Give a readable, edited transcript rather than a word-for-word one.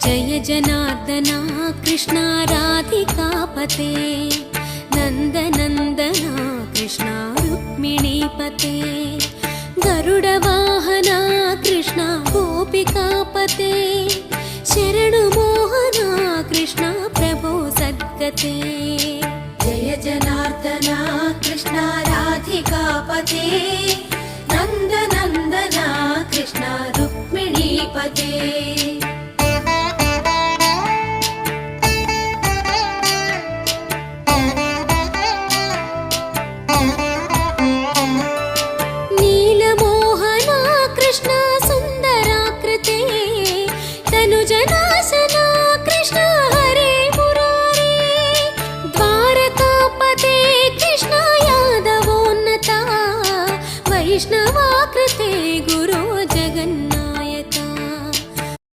जय जनार्दना कृष्णा राधिकापते नन्दनन्दना कृष्णा रुक्मिणीपते गरुडवाहना कृष्णा गोपिकापते शरणु मोहना कृष्णा प्रभो सद्गते जय जनार्दना कृष्णा राधिकापते नन्दनन्दना कृष्णा रुक्मिणीपते कृष्ण